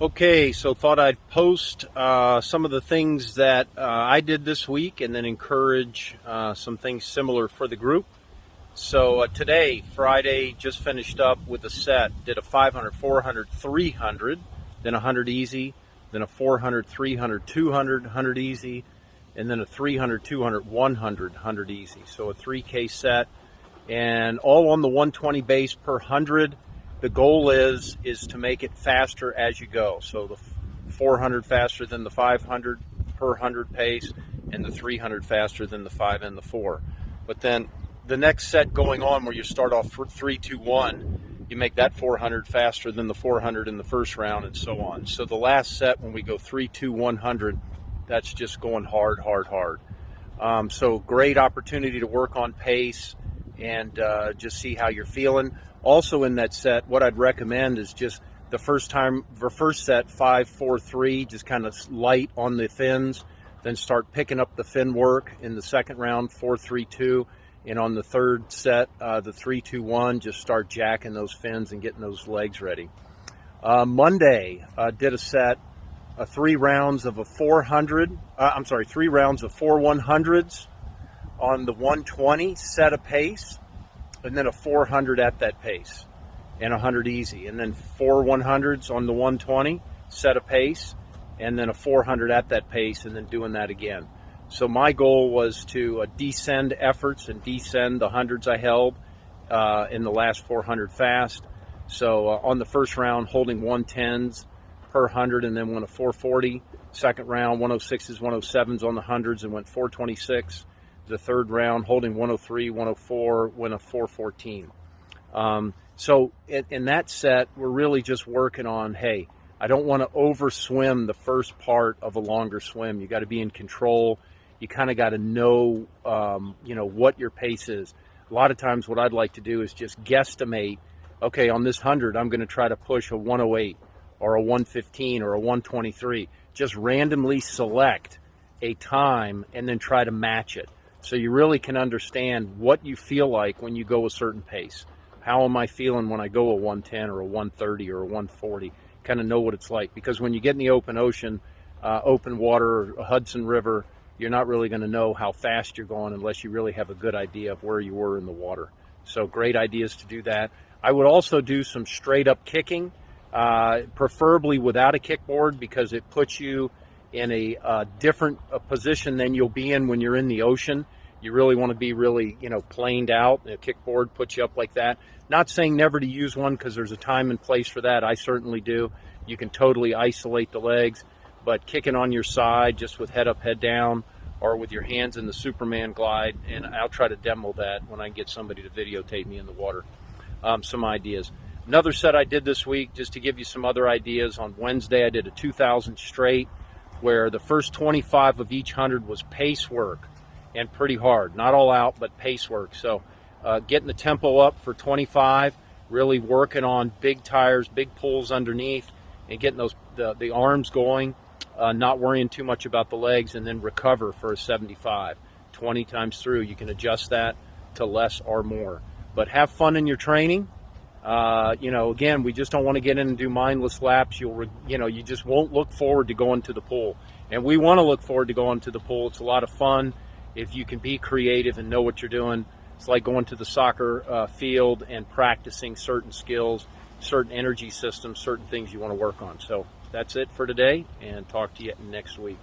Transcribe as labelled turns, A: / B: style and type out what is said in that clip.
A: Okay, so thought I'd post some of the things that I did this week and then encourage some things similar for the group. So today, Friday, just finished up with a set. Did a 500, 400, 300, then a 100 easy, then a 400, 300, 200, 100 easy, and then a 300, 200, 100, 100 easy. So a 3K set, and all on the 120 base per 100. The goal is to make it faster as you go. So the 400 faster than the 500 per 100 pace, and the 300 faster than the 5 and the 4. But then the next set going on, where you start off 3, 2, 1, you make that 400 faster than the 400 in the first round, and so on. So the last set, when we go 3, 2, 100, that's just going hard, hard, hard. So great opportunity to work on pace and just see how you're feeling. Also in that set, what I'd recommend is just the first set, 5, 4, 3, just kind of light on the fins, then start picking up the fin work in the second round, 4, 3, 2, and on the third set, the 3, 2, 1, just start jacking those fins and getting those legs ready. Monday, did a set, 3 rounds of 4 100s on the 120, set a pace, and then a 400 at that pace, and 100 easy, and then 4 100s on the 120, set a pace, and then a 400 at that pace, and then doing that again. So my goal was to descend efforts and descend the hundreds I held in the last 400 fast. So on the first round, holding 110s per 100, and then went a 440. Second round, 106s, 107s on the hundreds, and went 426. The third round, holding 103, 104, went a 414. So in that set, we're really just working on, hey, I don't want to overswim the first part of a longer swim. You got to be in control. You kind of got to know, what your pace is. A lot of times what I'd like to do is just guesstimate, okay, on this 100, I'm going to try to push a 108 or a 115 or a 123. Just randomly select a time and then try to match it. So you really can understand what you feel like when you go a certain pace. How am I feeling when I go a 110 or a 130 or a 140? Kind of know what it's like. Because when you get in the open ocean, open water, or Hudson River, you're not really going to know how fast you're going unless you really have a good idea of where you were in the water. So great ideas to do that. I would also do some straight up kicking, preferably without a kickboard, because it puts you in a different position than you'll be in when you're in the ocean. You really want to be really, planed out. A kickboard puts you up like that. Not saying never to use one, because there's a time and place for that. I certainly do. You can totally isolate the legs, but kicking on your side, just with head up, head down, or with your hands in the Superman glide, and I'll try to demo that when I get somebody to videotape me in the water. Some ideas. Another set I did this week, just to give you some other ideas. On Wednesday, I did a 2,000 straight, where the first 25 of each 100 was pace work, and pretty hard. Not all out, but pace work. So getting the tempo up for 25, really working on big tires, big pulls underneath, and getting the arms going, not worrying too much about the legs, and then recover for a 75. 20 times through, you can adjust that to less or more. But have fun in your training. Again, we just don't want to get in and do mindless laps. You just won't look forward to going to the pool. And we want to look forward to going to the pool. It's a lot of fun if you can be creative and know what you're doing. It's like going to the soccer field and practicing certain skills, certain energy systems, certain things you want to work on. So that's it for today, and talk to you next week.